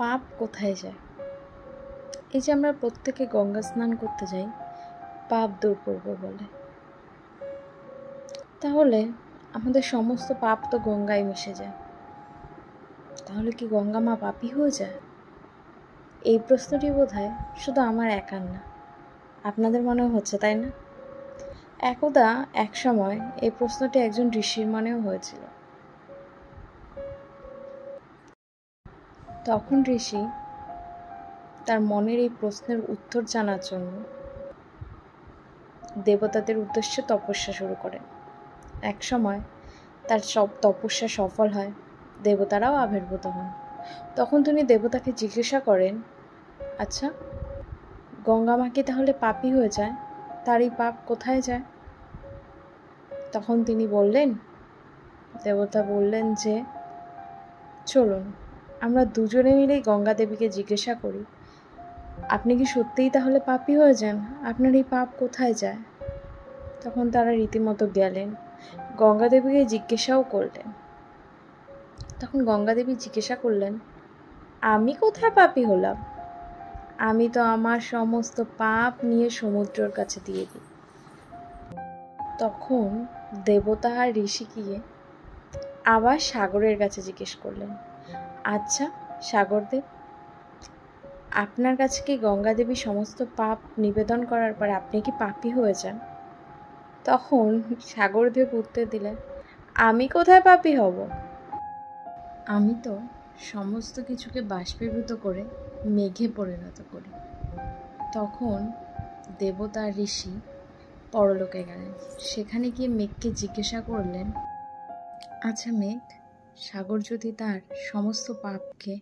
পাপ কোথায় যায়? এই যে আমরা প্রত্যেকে গঙ্গা স্নান করতে যাই পাপ দূর করবো বলে, তাহলে আমাদের সমস্ত পাপ তো গঙ্গায় মিশে যায়। তাহলে কি গঙ্গা মা পাপী হয়ে যায়? এই প্রশ্নটি বোধহয় শুধু আমার একার না, আপনাদের মনেও হচ্ছে, তাই না? একদা এক সময় এই প্রশ্নটি একজন ঋষির মনেও হয়েছিল। তখন ঋষি তার মনের এই প্রশ্নের উত্তর জানার জন্য দেবতাদের উদ্দেশ্যে তপস্যা শুরু করেন। এক সময় তার সব তপস্যা সফল হয়, দেবতারাও আবির্ভূত হন। তখন তিনি দেবতাকে জিজ্ঞাসা করেন, আচ্ছা, গঙ্গা মা কি তাহলে পাপী হয়ে যায়? তার এই পাপ কোথায় যায়? তখন তিনি বললেন, দেবতা বললেন যে চলুন আমরা দুজনে মিলেই গঙ্গা দেবীকে জিজ্ঞাসা করি, আপনি কি সত্যিই তাহলে পাপী হয়ে যান? আপনার এই পাপ কোথায় যায়? তখন তারা রীতিমতো গেলেন, গঙ্গা দেবীকে জিজ্ঞাসাও করলেন। তখন গঙ্গা দেবী জিজ্ঞাসা করলেন, আমি কোথায় পাপী হলাম? আমি তো আমার সমস্ত পাপ নিয়ে সমুদ্রের কাছে দিয়ে দিই। তখন দেবতা আর ঋষি গিয়ে আবার সাগরের কাছে জিজ্ঞেস করলেন, আচ্ছা সাগরদেব, আপনার কাছে কি গঙ্গা দেবী সমস্ত পাপ নিবেদন করার পর আপনি কি পাপী হয়ে যান? তখন সাগরদেব উত্তর দিলেন, আমি কোথায় পাপী হব? আমি তো সমস্ত কিছুকে বাষ্পীভূত করে মেঘে পরিণত করি। তখন দেবতা ঋষি পরলোকে গেলেন। সেখানে গিয়ে মেঘকে জিজ্ঞাসা করলেন, আচ্ছা মেঘ, সাগর যদি তার সমস্ত পাপকে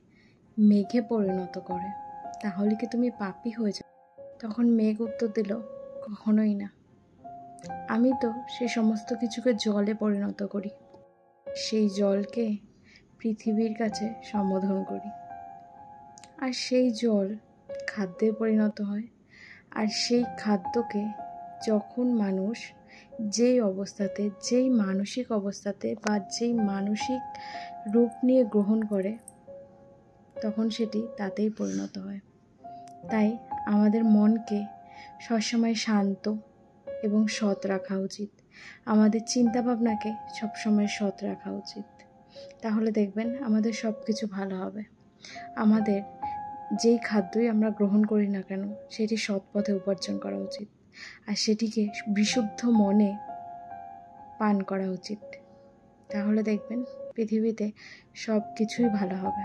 মেঘে পরিণত করে, তাহলে কি তুমি পাপী হয়ে যাবে? তখন মেঘ উত্তর দিল, কখনোই না। আমি তো সেই সমস্ত কিছুকে জলে পরিণত করি, সেই জলকে পৃথিবীর কাছে সম্বোধন করি, আর সেই জল খাদ্যে পরিণত হয়। আর সেই খাদ্যকে যখন মানুষ যেই অবস্থাতে, যেই মানসিক অবস্থাতে বা যেই মানসিক রূপ নিয়ে গ্রহণ করে, তখন সেটি তাতেই পরিণত হয়। তাই আমাদের মনকে সবসময় শান্ত এবং সৎ রাখা উচিত। আমাদের চিন্তাভাবনাকে সবসময় সৎ রাখা উচিত। তাহলে দেখবেন আমাদের সব কিছু ভালো হবে। আমাদের যেই খাদ্যই আমরা গ্রহণ করি না কেন, সেটি সৎ পথে উপার্জন করা উচিত, আর সেটিকে বিশুদ্ধ মনে পান করা উচিত। তাহলে দেখবেন পৃথিবীতে সব কিছুই ভালো হবে।